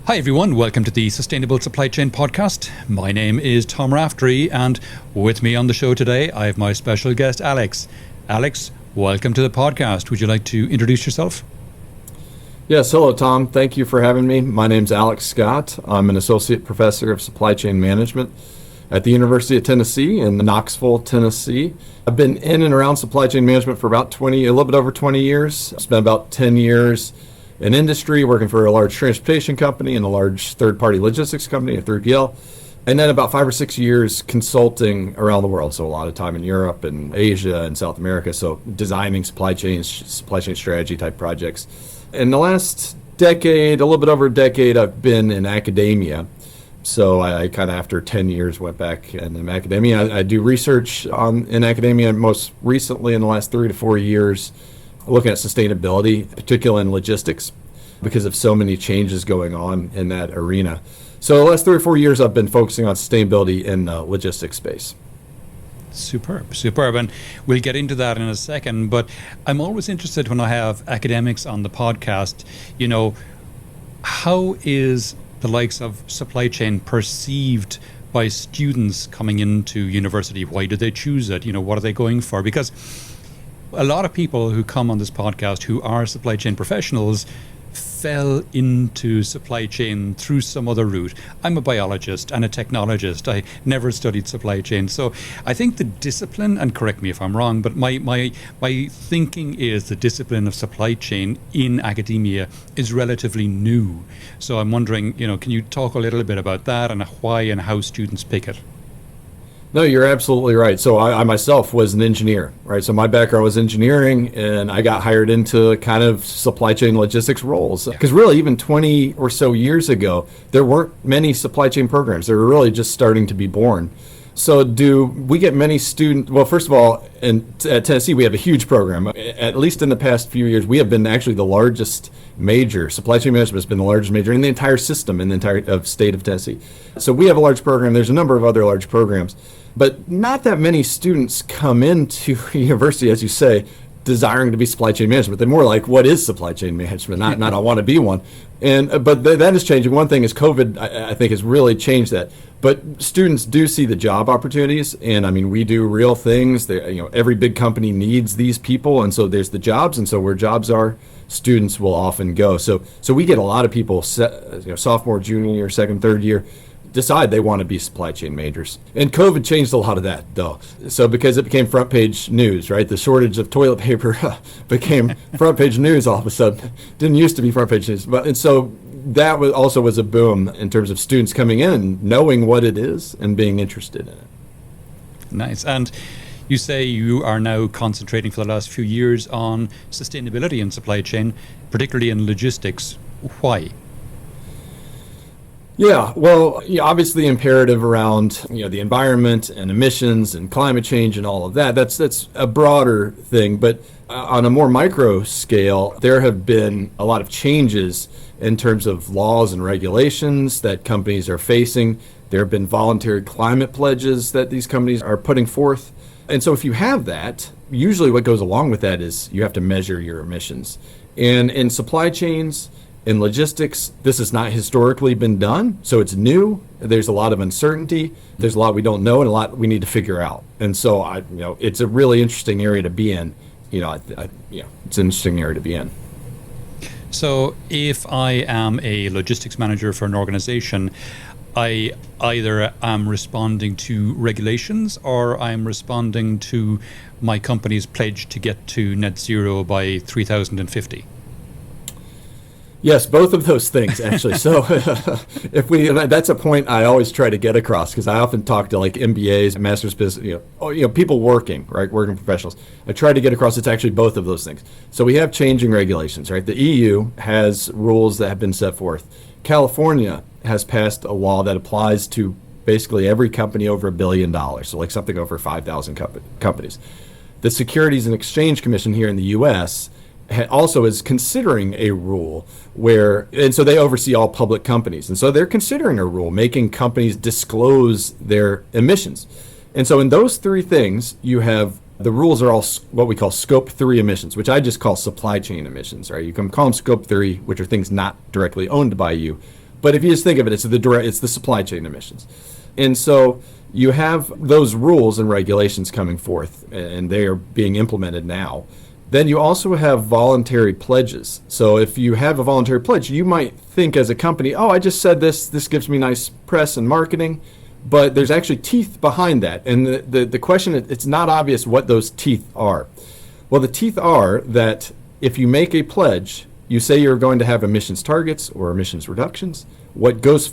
Hi everyone, welcome to the Sustainable Supply Chain Podcast. My name is Tom Raftery, and with me on the show today I have my special guest Alex. Alex, welcome to the podcast. Would you like to introduce yourself? Yes, hello Tom. Thank you for having me. My name's Alex Scott. I'm an associate professor of supply chain management at the University of Tennessee in Knoxville, Tennessee. I've been in and around supply chain management for a little bit over 20 years. I spent about 10 years in industry, working for a large transportation company and a large third-party logistics company, a 3PL, and then about 5 or 6 years consulting around the world. So a lot of time in Europe and Asia and South America. So designing supply chain strategy type projects. In the last decade, a little bit over a decade, I've been in academia. So I kind of, after 10 years, went back in academia. I do research in academia, most recently in the last 3 to 4 years, looking at sustainability, particularly in logistics, because of so many changes going on in that arena. So the last 3 or 4 years, I've been focusing on sustainability in the logistics space. Superb. And we'll get into that in a second. But I'm always interested when I have academics on the podcast, how is the likes of supply chain perceived by students coming into university? Why do they choose it? What are they going for? Because a lot of people who come on this podcast who are supply chain professionals fell into supply chain through some other route. I'm a biologist and a technologist. I never studied supply chain. So I think the discipline, and correct me if I'm wrong, but my thinking is the discipline of supply chain in academia is relatively new. So I'm wondering, can you talk a little bit about that and why and how students pick it? No, you're absolutely right. So I myself was an engineer, right? So my background was engineering, and I got hired into kind of supply chain logistics roles. Because really, even 20 or so years ago, there weren't many supply chain programs. They were really just starting to be born. So do we get many students? Well, first of all, at Tennessee, we have a huge program. At least in the past few years, we have been actually the largest major. Supply chain management has been the largest major in the entire system in the entire state of Tennessee. So we have a large program. There's a number of other large programs. But not that many students come into university, as you say, desiring to be supply chain management. They're more like, what is supply chain management? Not I want to be one. But that is changing. One thing is COVID, I think, has really changed that. But students do see the job opportunities, and I mean, we do real things. Every big company needs these people, and so there's the jobs, and so where jobs are, students will often go. So we get a lot of people, sophomore, junior year, second, third year, decide they want to be supply chain majors. And COVID changed a lot of that, though. So because it became front page news, right? The shortage of toilet paper became front page news all of a sudden. Didn't used to be front page news. And so that was a boom in terms of students coming in and knowing what it is and being interested in it. Nice. And you say you are now concentrating for the last few years on sustainability in supply chain, particularly in logistics. Why? Yeah, well, obviously imperative around the environment and emissions and climate change and all of that. That's a broader thing, but on a more micro scale, there have been a lot of changes in terms of laws and regulations that companies are facing. There have been voluntary climate pledges that these companies are putting forth. And so if you have that, usually what goes along with that is you have to measure your emissions. And in supply chains, in logistics, this has not historically been done, so it's new. There's a lot of uncertainty. There's a lot we don't know and a lot we need to figure out. And so, it's a really interesting area to be in. It's an interesting area to be in. So, if I am a logistics manager for an organization, I either am responding to regulations or I'm responding to my company's pledge to get to net zero by 3050. Yes, both of those things, actually. So that's a point I always try to get across, because I often talk to like MBAs, master's business, people working professionals. I try to get across it's actually both of those things. So we have changing regulations, right? The EU has rules that have been set forth. California has passed a law that applies to basically every company over $1 billion, so like something over 5,000 companies. The Securities and Exchange Commission here in the U.S. also is considering a rule and so they oversee all public companies. And so they're considering a rule making companies disclose their emissions. And so in those three things, you have the rules are all what we call scope 3 emissions, which I just call supply chain emissions, right? You can call them scope 3, which are things not directly owned by you. But if you just think of it, it's the supply chain emissions. And so you have those rules and regulations coming forth, and they are being implemented now. Then you also have voluntary pledges. So if you have a voluntary pledge, you might think as a company, oh, I just said this gives me nice press and marketing, but there's actually teeth behind that. And the question, it's not obvious what those teeth are. Well, the teeth are that if you make a pledge, you say you're going to have emissions targets or emissions reductions. What goes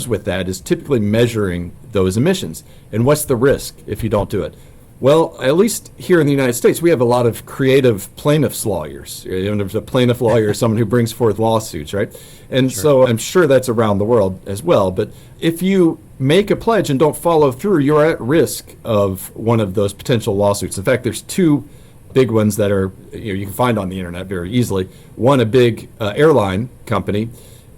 with that is typically measuring those emissions. And what's the risk if you don't do it? Well, at least here in the United States, we have a lot of creative plaintiffs lawyers. There's a plaintiff lawyer, someone who brings forth lawsuits, right? And Sure. so I'm sure that's around the world as well. But if you make a pledge and don't follow through, you're at risk of one of those potential lawsuits. In fact, there's two big ones that are you can find on the internet very easily. One, a big airline company,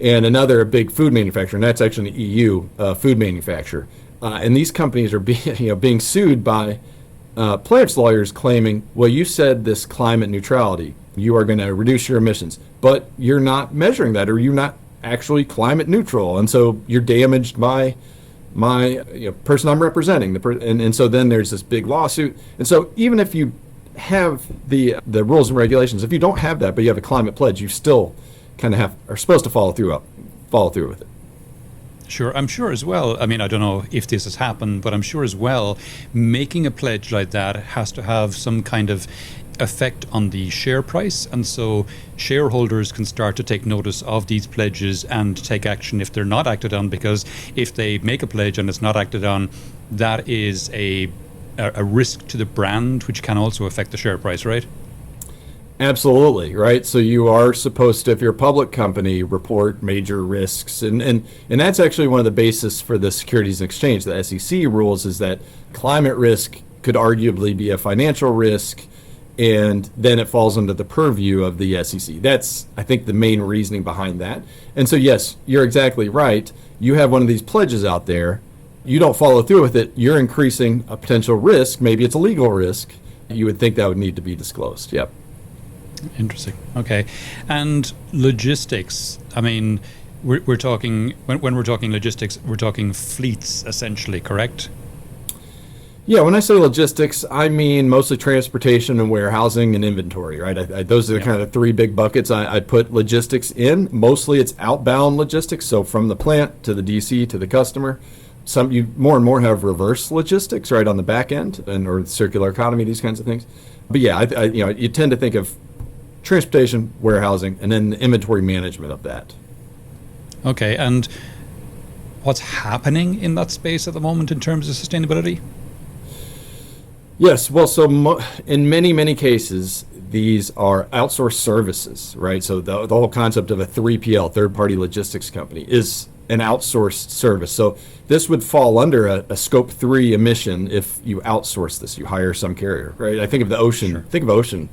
and another, a big food manufacturer, and that's actually an EU food manufacturer. And these companies are being sued by plaintiffs' lawyers claiming, well, you said this climate neutrality, you are going to reduce your emissions, but you're not measuring that, or you're not actually climate neutral, and so you're damaged by my person I'm representing. And so then there's this big lawsuit. And so even if you have the rules and regulations, if you don't have that, but you have a climate pledge, you still kind of are supposed to follow through with it. Sure, I'm sure as well. I mean, I don't know if this has happened, but I'm sure as well, making a pledge like that has to have some kind of effect on the share price. And so shareholders can start to take notice of these pledges and take action if they're not acted on, because if they make a pledge and it's not acted on, that is a risk to the brand, which can also affect the share price, right? Absolutely, right? So you are supposed to, if you're a public company, report major risks. And that's actually one of the basis for the Securities and Exchange, the SEC rules, is that climate risk could arguably be a financial risk, and then it falls under the purview of the SEC. That's, I think, the main reasoning behind that. And so, yes, you're exactly right. You have one of these pledges out there. You don't follow through with it, you're increasing a potential risk. Maybe it's a legal risk. You would think that would need to be disclosed. Yep. Interesting. Okay. And logistics. I mean, we're talking, when we're talking logistics, we're talking fleets essentially, correct? Yeah, when I say logistics, I mean mostly transportation and warehousing and inventory, right? Those are the kind of three big buckets I put logistics in. Mostly it's outbound logistics, so from the plant to the DC to the customer. Some you more and more have reverse logistics, right, on the back end, or circular economy, these kinds of things. But yeah, you tend to think of transportation, warehousing, and then the inventory management of that. Okay, and what's happening in that space at the moment in terms of sustainability? Yes, well, so in many cases, these are outsourced services, right? So the whole concept of a 3PL, third-party logistics company, is an outsourced service. So this would fall under a Scope 3 emission if you outsource this, you hire some carrier, right? I think of the ocean, Sure. Think of ocean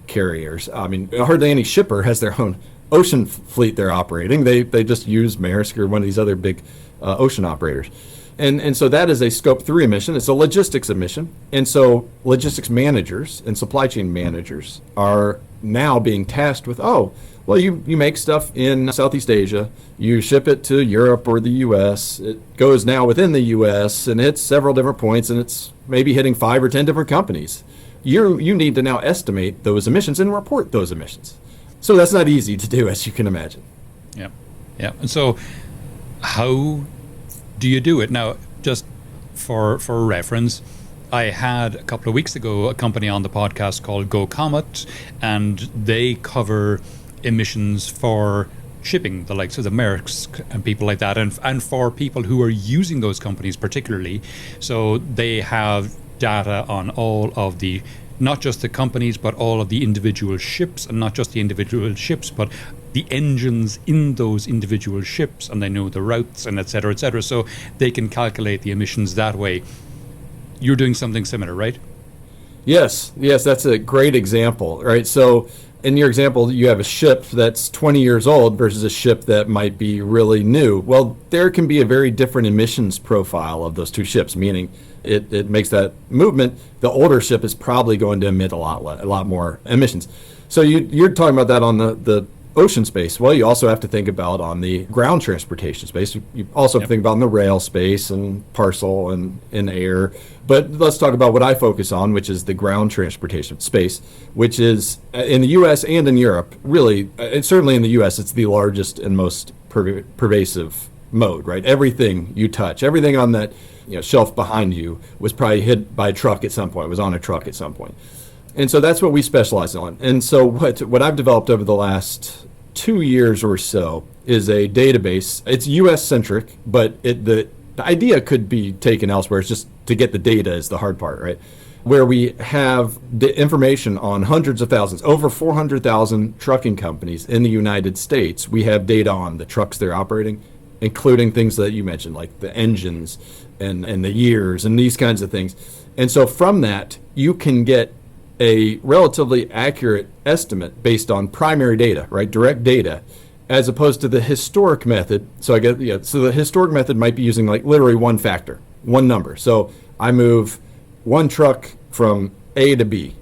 carriers. I mean, hardly any shipper has their own ocean fleet they're operating. They just use Maersk or one of these other big ocean operators. And so that is a Scope 3 emission. It's a logistics emission. And so logistics managers and supply chain managers are now being tasked with, you make stuff in Southeast Asia, you ship it to Europe or the US, it goes now within the US and hits several different points, and it's maybe hitting 5 or 10 different companies. You need to now estimate those emissions and report those emissions. So that's not easy to do, as you can imagine. Yeah. And so how do you do it? Now, just for reference, I had a couple of weeks ago a company on the podcast called Go Comet, and they cover emissions for shipping, the likes of the Maersk and people like that, and for people who are using those companies particularly. So they have data on all of the, not just the companies, but all of the individual ships, and not just the individual ships, but the engines in those individual ships, and they know the routes and et cetera, so they can calculate the emissions that way. You're doing something similar, right? Yes, that's a great example, right? So in your example, you have a ship that's 20 years old versus a ship that might be really new. Well, there can be a very different emissions profile of those two ships, meaning it makes that movement. The older ship is probably going to emit a lot more emissions. So you're talking about that on the ocean space, well, you also have to think about on the ground transportation space. You also have to think about in the rail space and parcel and in air. But let's talk about what I focus on, which is the ground transportation space, which is in the U.S. and in Europe, really, certainly in the U.S., it's the largest and most pervasive mode, right? Everything you touch, everything on that shelf behind you was probably hit by a truck at some point, was on a truck at some point. And so that's what we specialize on. And so what I've developed over the last 2 years or so is a database. It's U.S. centric, but the idea could be taken elsewhere. It's just to get the data is the hard part, right? Where we have the information on hundreds of thousands, over 400,000 trucking companies in the United States. We have data on the trucks they're operating, including things that you mentioned, like the engines and the years and these kinds of things. And so from that, you can get a relatively accurate estimate based on primary data, right? Direct data, as opposed to the historic method. So so the historic method might be using like literally one factor, one number. So I move one truck from A to B.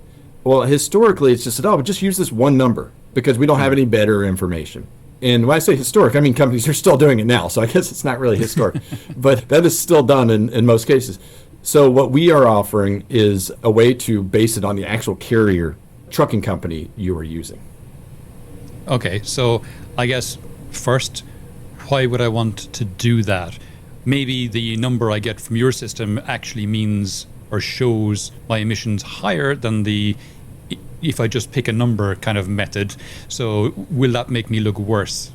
Well, historically, it's just just use this one number because we don't have any better information. And when I say historic, I mean companies are still doing it now. So I guess it's not really historic, but that is still done in most cases. So what we are offering is a way to base it on the actual carrier trucking company you are using. Okay, so I guess first, why would I want to do that? Maybe the number I get from your system actually means or shows my emissions higher than if I just pick a number kind of method. So will that make me look worse?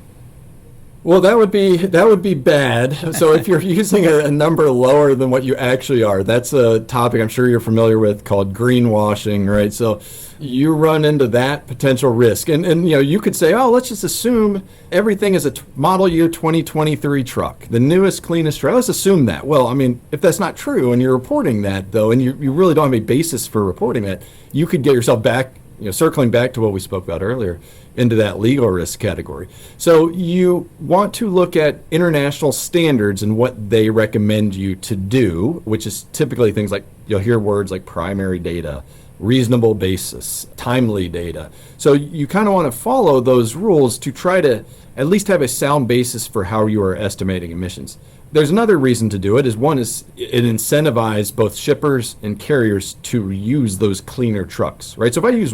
Well, that would be bad. So if you're using a number lower than what you actually are, that's a topic I'm sure you're familiar with called greenwashing, right? So you run into that potential risk. And you could say, let's just assume everything is a model year 2023 truck, the newest, cleanest truck. Let's assume that. Well, I mean, if that's not true and you're reporting that, though, and you really don't have a basis for reporting that, you could get yourself back, circling back to what we spoke about earlier, into that legal risk category. So you want to look at international standards and what they recommend you to do, which is typically things like, you'll hear words like primary data, reasonable basis, timely data. So you kind of want to follow those rules to try to at least have a sound basis for how you are estimating emissions. There's another reason to do it. It incentivizes both shippers and carriers to use those cleaner trucks, right? So if I use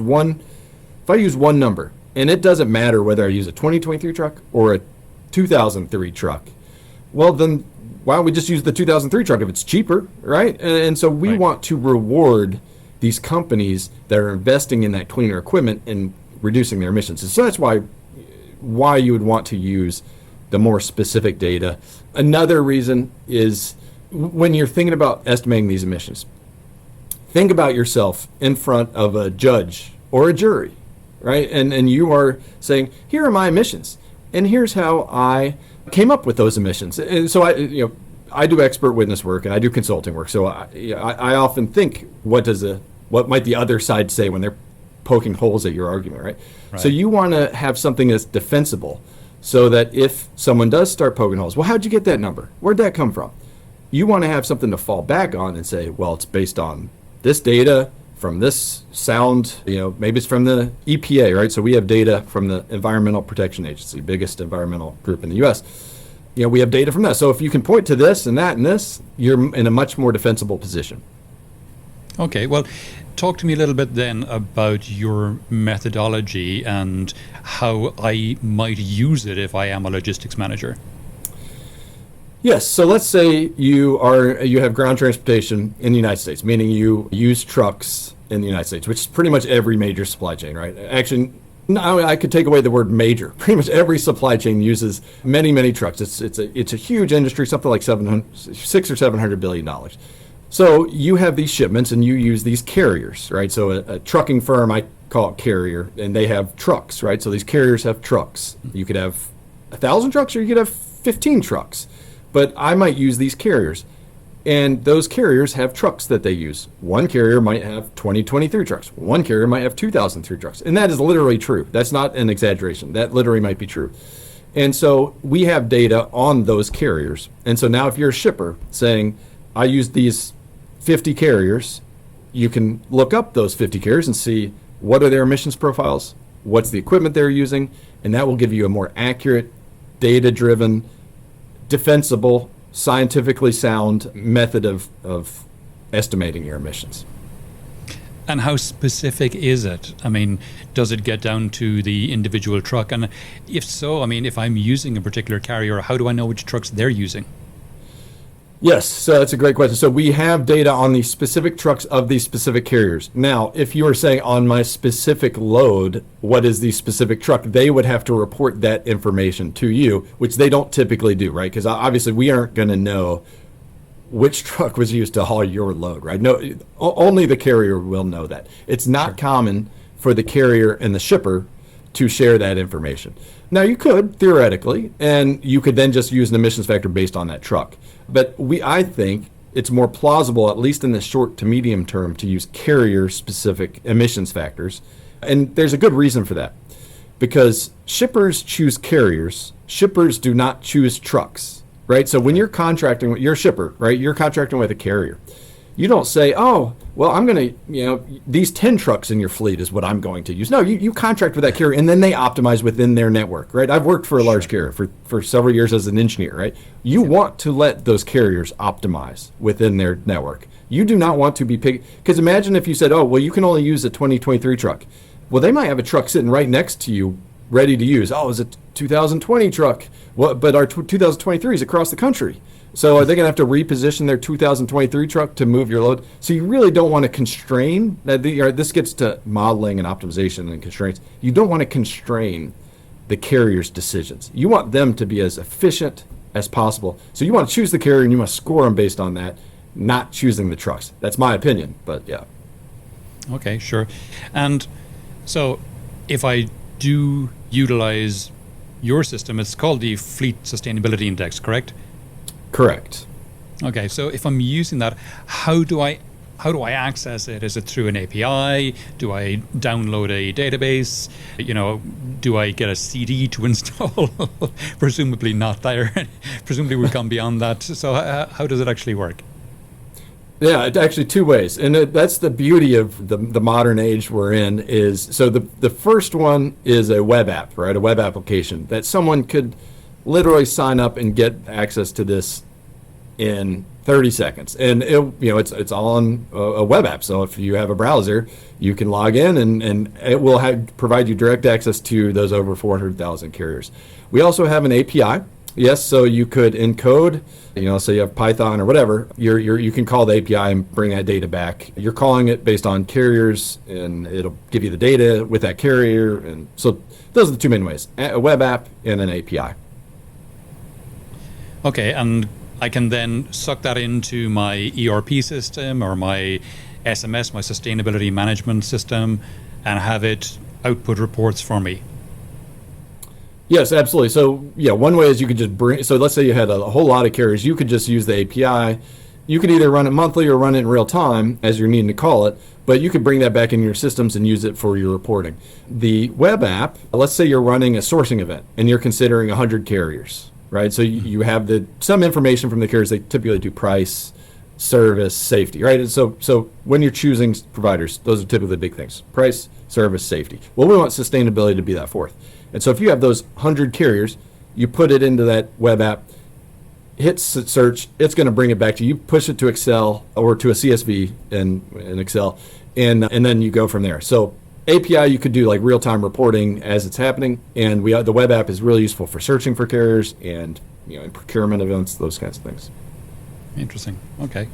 one number, and it doesn't matter whether I use a 2023 truck or a 2003 truck, well, then why don't we just use the 2003 truck if it's cheaper, right? And so we want to reward these companies that are investing in that cleaner equipment and reducing their emissions. And so that's why you would want to use the more specific data. Another reason is when you're thinking about estimating these emissions, think about yourself in front of a judge or a jury, right? And you are saying, here are my emissions, and here's how I came up with those emissions. And so I do expert witness work and I do consulting work. So I often think, what might the other side say when they're poking holes at your argument, right? So you want to have something that's defensible, so that if someone does start poking holes, well, how'd you get that number? Where'd that come from? You want to have something to fall back on and say, well, it's based on this data from this sound, maybe it's from the EPA, right? So we have data from the Environmental Protection Agency, biggest environmental group in the U.S. We have data from that. So if you can point to this and that and this, you're in a much more defensible position. Okay, well, talk to me a little bit then about your methodology and how I might use it if I am a logistics manager. Yes, so let's say you have ground transportation in the United States, meaning you use trucks in the United States, which is pretty much every major supply chain, right? Actually, no, I could take away the word major. Pretty much every supply chain uses many, many trucks. It's a huge industry, something like $600 or $700 billion. So you have these shipments and you use these carriers, right? So a trucking firm, I call it carrier, and they have trucks, right? So these carriers have trucks. You could have 1,000 trucks or you could have 15 trucks. But I might use these carriers, and those carriers have trucks that they use. One carrier might have 2023 trucks. One carrier might have 2003 trucks. And that is literally true. That's not an exaggeration. That literally might be true. And so we have data on those carriers. And so now if you're a shipper saying, I use these 50 carriers, you can look up those 50 carriers and see what are their emissions profiles what's the equipment they're using, and that will give you a more accurate, data-driven, defensible, scientifically sound method of estimating your emissions. And how specific is it? I mean, does it get down to the individual truck? And if so, I mean, if I'm using a particular carrier, how do I know which trucks they're using? Yes, so that's a great question. So we have data on the specific trucks of these specific carriers. Now, if you were saying on my specific load, what is the specific truck, they would have to report that information to you, which they don't typically do, right? Because obviously we aren't going to know which truck was used to haul your load, right? No, only the carrier will know that. It's not common for the carrier and the shipper to share that information. Now, you could theoretically, and you could then just use an emissions factor based on that truck. But I think it's more plausible, at least in the short to medium term, to use carrier-specific emissions factors. And there's a good reason for that. Because shippers choose carriers, shippers do not choose trucks. Right, so when you're contracting with your shipper, right, you're contracting with a carrier. You don't say, oh, well, I'm going to, these 10 trucks in your fleet is what I'm going to use. No, you contract with that carrier, and then they optimize within their network, right? I've worked for a large carrier for several years as an engineer, right? You want to let those carriers optimize within their network. You do not want to be picky. Because imagine if you said, oh, well, you can only use a 2023 truck. Well, they might have a truck sitting right next to you ready to use. Oh, it's a 2020 truck. Well, but our 2023 is across the country. So are they going to have to reposition their 2023 truck to move your load? So you really don't want to constrain. This gets to modeling and optimization and constraints. You don't want to constrain the carrier's decisions. You want them to be as efficient as possible. So you want to choose the carrier and you want to score them based on that, not choosing the trucks. That's my opinion, but yeah. Okay, sure. And so if I do utilize your system, it's called the Fleet Sustainability Index, correct? Correct. Okay, so if I'm using that, how do I access it? Is it through an API? Do I download a database? Do I get a CD to install? Presumably not there. Presumably we've gone beyond that. So how does it actually work? Yeah, it's actually two ways. And that's the beauty of the modern age we're in is, so the first one is a web app, right? A web application that someone could literally sign up and get access to this in 30 seconds. And it's all on a web app. So if you have a browser, you can log in and it will provide you direct access to those over 400,000 carriers. We also have an API. Yes, so you could encode, so you have Python or whatever, you can call the API and bring that data back. You're calling it based on carriers, and it'll give you the data with that carrier. And so those are the two main ways, a web app and an API. Okay, and I can then suck that into my ERP system or my SMS, my sustainability management system, and have it output reports for me. Yes, absolutely. So, yeah, one way is you could just so let's say you had a whole lot of carriers, you could just use the API. You could either run it monthly or run it in real time as you're needing to call it, but you could bring that back in your systems and use it for your reporting. The web app, let's say you're running a sourcing event and you're considering 100 carriers, right? So you have some information from the carriers. They typically do price, service, safety, right? And so when you're choosing providers, those are typically the big things: price, service, safety. Well, we want sustainability to be that fourth. And so if you have those 100 carriers, you put it into that web app, hit search, it's going to bring it back to you. You push it to Excel or to a CSV in Excel, and then you go from there. So API, you could do like real-time reporting as it's happening, and the web app is really useful for searching for carriers and in procurement events, those kinds of things. Interesting. Okay.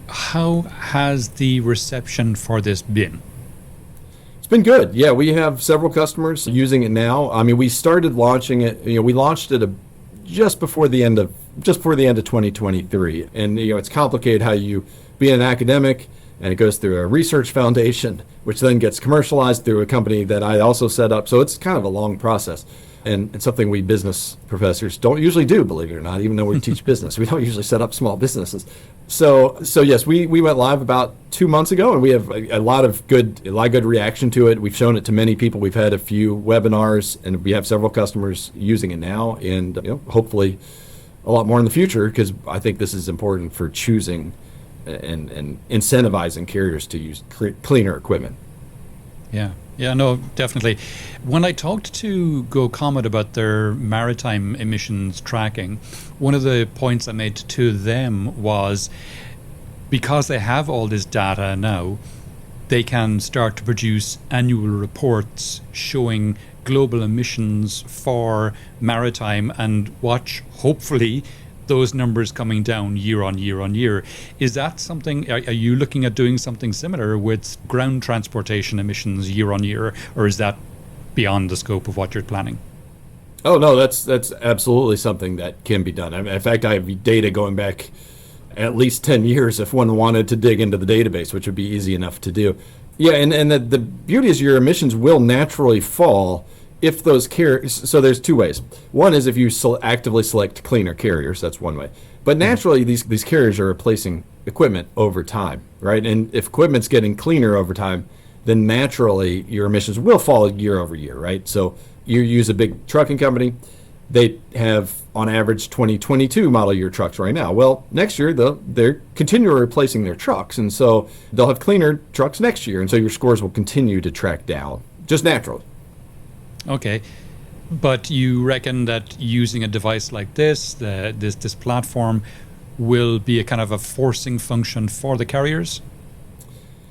How has the reception for this been? It's been good. Yeah, we have several customers using it now. I mean, we started launching it. We launched it just before the end of 2023, and it's complicated how you be an academic, and it goes through a research foundation, which then gets commercialized through a company that I also set up. So it's kind of a long process. And something we business professors don't usually do, believe it or not, even though we teach business. We don't usually set up small businesses. So yes, we went live about 2 months ago, and we have a lot of good reaction to it. We've shown it to many people. We've had a few webinars, and we have several customers using it now, and hopefully a lot more in the future, because I think this is important for choosing and incentivizing carriers to use cleaner equipment. Yeah. Yeah, no, definitely. When I talked to Go Comet about their maritime emissions tracking, one of the points I made to them was because they have all this data now, they can start to produce annual reports showing global emissions for maritime and watch, hopefully, those numbers coming down year on year on year. Is that something, are you looking at doing something similar with ground transportation emissions year on year, or is that beyond the scope of what you're planning? Oh, no, that's absolutely something that can be done. In fact, I have data going back at least 10 years if one wanted to dig into the database, which would be easy enough to do. Yeah, and the beauty is your emissions will naturally fall if those carriers, so there's two ways. One is if you actively select cleaner carriers, that's one way. But naturally, these carriers are replacing equipment over time, right? And if equipment's getting cleaner over time, then naturally your emissions will fall year over year, right? So you use a big trucking company, they have on average 2022 model year trucks right now. Well, next year they're continually replacing their trucks, and so they'll have cleaner trucks next year, and so your scores will continue to track down, just naturally. Okay, but you reckon that using a device like this, this platform, will be a kind of a forcing function for the carriers?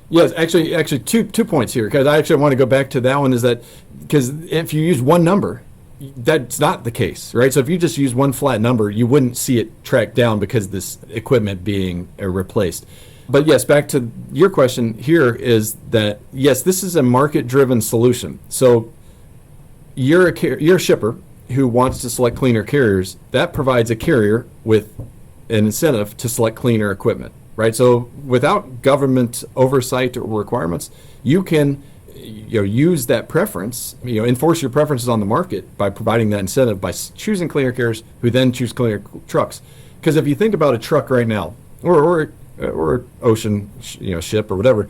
Yes, actually, two points here, because I actually want to go back to that one. Is that because if you use one number, that's not the case, right? So if you just use one flat number, you wouldn't see it track down because this equipment being replaced. But yes, back to your question here is that yes, this is a market-driven solution. So you're a shipper who wants to select cleaner carriers. That provides a carrier with an incentive to select cleaner equipment, right? So without government oversight or requirements, you can use that preference, enforce your preferences on the market by providing that incentive by choosing cleaner carriers who then choose cleaner trucks. Because if you think about a truck right now, or ocean ship or whatever,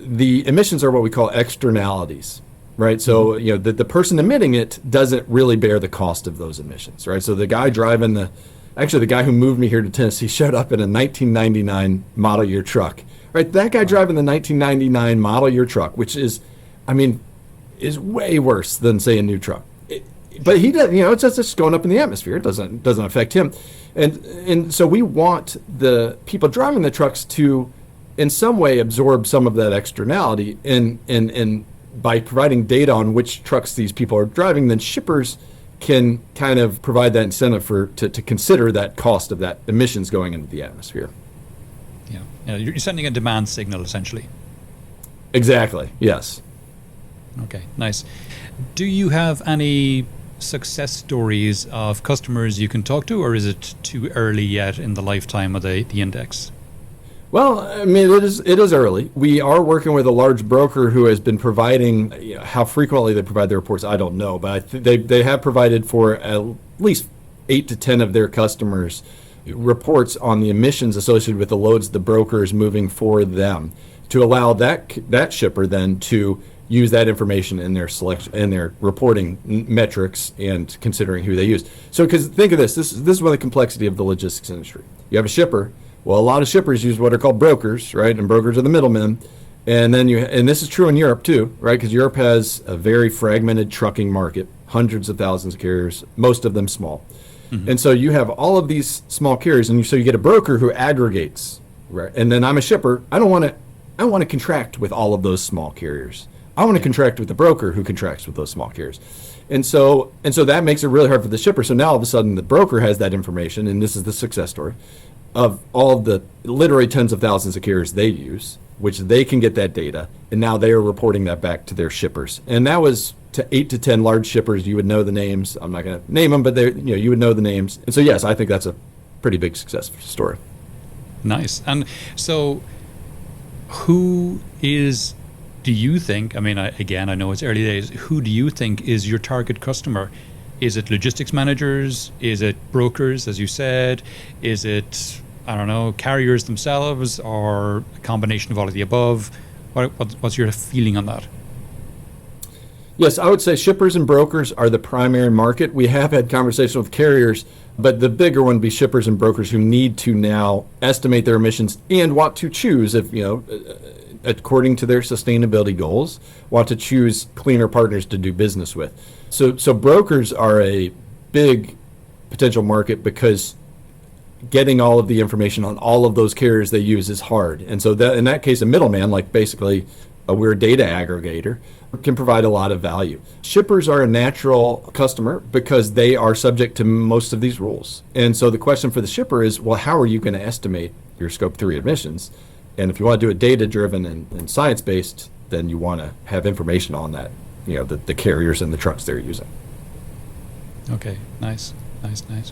the emissions are what we call externalities. Right, so the person emitting it doesn't really bear the cost of those emissions, right? So the guy driving the guy who moved me here to Tennessee showed up in a 1999 model year truck, right? That guy driving the 1999 model year truck, which is way worse than say a new truck. But he does, it's just going up in the atmosphere. It doesn't affect him, and so we want the people driving the trucks to, in some way, absorb some of that externality and by providing data on which trucks these people are driving, then shippers can kind of provide that incentive to consider that cost of that emissions going into the atmosphere. Yeah, you're sending a demand signal, essentially. Exactly, yes. Okay, nice. Do you have any success stories of customers you can talk to, or is it too early yet in the lifetime of the index? Well, I mean, it is early. We are working with a large broker who has been providing, how frequently they provide their reports, I don't know, but they have provided for at least 8 to 10 of their customers reports on the emissions associated with the loads the broker is moving for them, to allow that shipper then to use that information in their selection and their reporting metrics and considering who they use. So, because think of this is one of the complexity of the logistics industry. You have a shipper. Well, a lot of shippers use what are called brokers, right? And brokers are the middlemen. And then and this is true in Europe too, right? Because Europe has a very fragmented trucking market, hundreds of thousands of carriers, most of them small. Mm-hmm. And so you have all of these small carriers, and so you get a broker who aggregates, right? And then I'm a shipper. I want to contract with all of those small carriers. I want to contract with the broker who contracts with those small carriers. And so that makes it really hard for the shipper. So now all of a sudden the broker has that information, and this is the success story of all of the literally tens of thousands of carriers they use, which they can get that data, and now they are reporting that back to their shippers. And that was to 8 to 10 large shippers. You would know the names. I'm not going to name them, but you would know the names. And so yes, I think that's a pretty big success story. Nice. And so who is, do you think, I mean, I know it's early days, who do you think is your target customer? Is it logistics managers? Is it brokers, as you said? Is it, I don't know, carriers themselves, or a combination of all of the above? What's your feeling on that? Yes, I would say shippers and brokers are the primary market. We have had conversations with carriers, but the bigger one would be shippers and brokers who need to now estimate their emissions and want to choose if, according to their sustainability goals, want to choose cleaner partners to do business with. So brokers are a big potential market because getting all of the information on all of those carriers they use is hard. And so that, in that case, a middleman, like basically we're a data aggregator, can provide a lot of value. Shippers are a natural customer because they are subject to most of these rules. And so the question for the shipper is, well, how are you going to estimate your Scope 3 emissions? And if you want to do it data-driven and science-based, then you want to have information on that, the carriers and the trucks they're using. Okay, nice,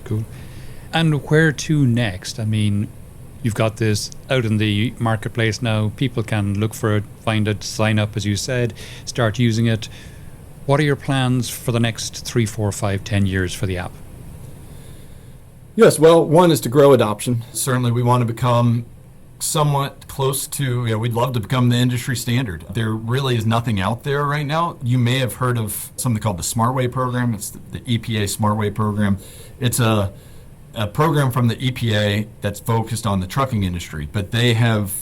cool. And where to next? I mean, you've got this out in the marketplace now. People can look for it, find it, sign up, as you said, start using it. What are your plans for the next 3, 4, 5, 10 years for the app? Yes, well, one is to grow adoption. Certainly we want to become somewhat close to, we'd love to become the industry standard. There really is nothing out there right now. You may have heard of something called the SmartWay program. It's the EPA SmartWay program. It's a program from the EPA that's focused on the trucking industry, but they have,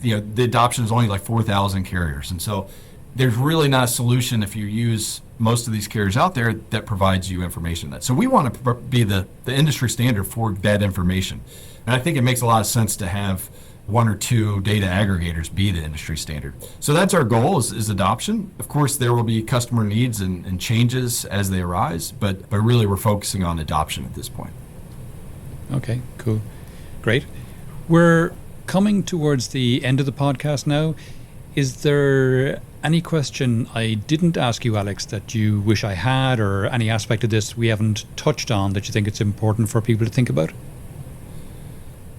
the adoption is only like 4,000 carriers. And so there's really not a solution if you use most of these carriers out there that provides you information that. So we want to be the industry standard for that information. And I think it makes a lot of sense to have one or two data aggregators be the industry standard. So that's our goal is adoption. Of course, there will be customer needs and changes as they arise, but really we're focusing on adoption at this point. Okay, cool. Great. We're coming towards the end of the podcast now. Is there any question I didn't ask you, Alex, that you wish I had, or any aspect of this we haven't touched on that you think it's important for people to think about?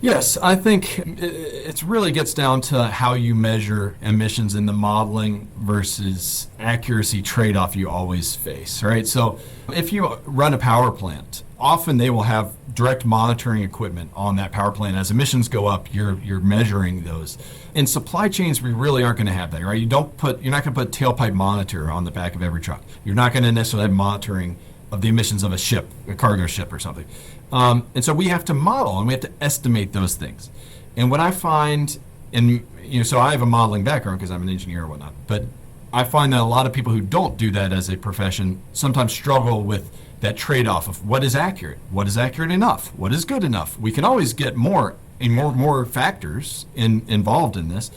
Yes, I think it really gets down to how you measure emissions in the modeling versus accuracy trade-off you always face, right? So if you run a power plant, often they will have direct monitoring equipment on that power plant. As emissions go up, you're measuring those. In supply chains, we really aren't going to have that, right? You're not going to put tailpipe monitor on the back of every truck. You're not going to necessarily have monitoring of the emissions of a ship, a cargo ship or something. And so we have to model and we have to estimate those things. And what I find, so I have a modeling background because I'm an engineer and whatnot, but I find that a lot of people who don't do that as a profession sometimes struggle with that trade-off of what is accurate enough, what is good enough. We can always get more and more factors involved in this,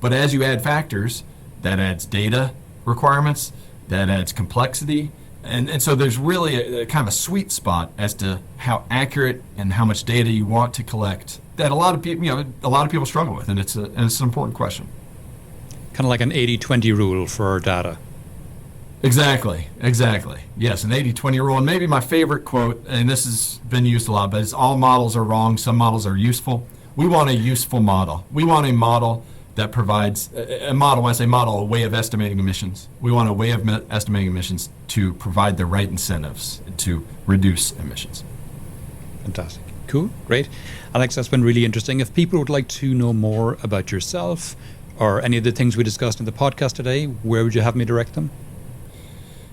but as you add factors, that adds data requirements, that adds complexity, and so there's really a kind of a sweet spot as to how accurate and how much data you want to collect that a lot of people struggle with, and it's an important question. Kind of like an 80-20 rule for data. Exactly. Yes, an 80-20 rule. And maybe my favorite quote, and this has been used a lot, but it's all models are wrong, some models are useful. We want a useful model. We want a model that provides a model. When I say model, a way of estimating emissions. We want a way of estimating emissions to provide the right incentives to reduce emissions. Fantastic. Cool. Great. Alex, that's been really interesting. If people would like to know more about yourself or any of the things we discussed in the podcast today, where would you have me direct them?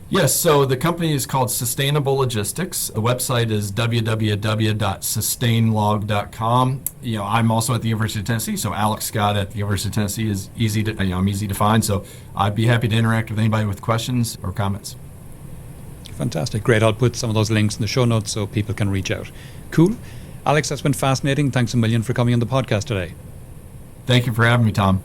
Yes, so the company is called Sustainable Logistics. The website is www.sustainlog.com. I'm also at the University of Tennessee, so Alex Scott at the University of Tennessee is I'm easy to find. So I'd be happy to interact with anybody with questions or comments. Fantastic. Great. I'll put some of those links in the show notes so people can reach out. Cool. Alex, that's been fascinating. Thanks a million for coming on the podcast today. Thank you for having me, Tom.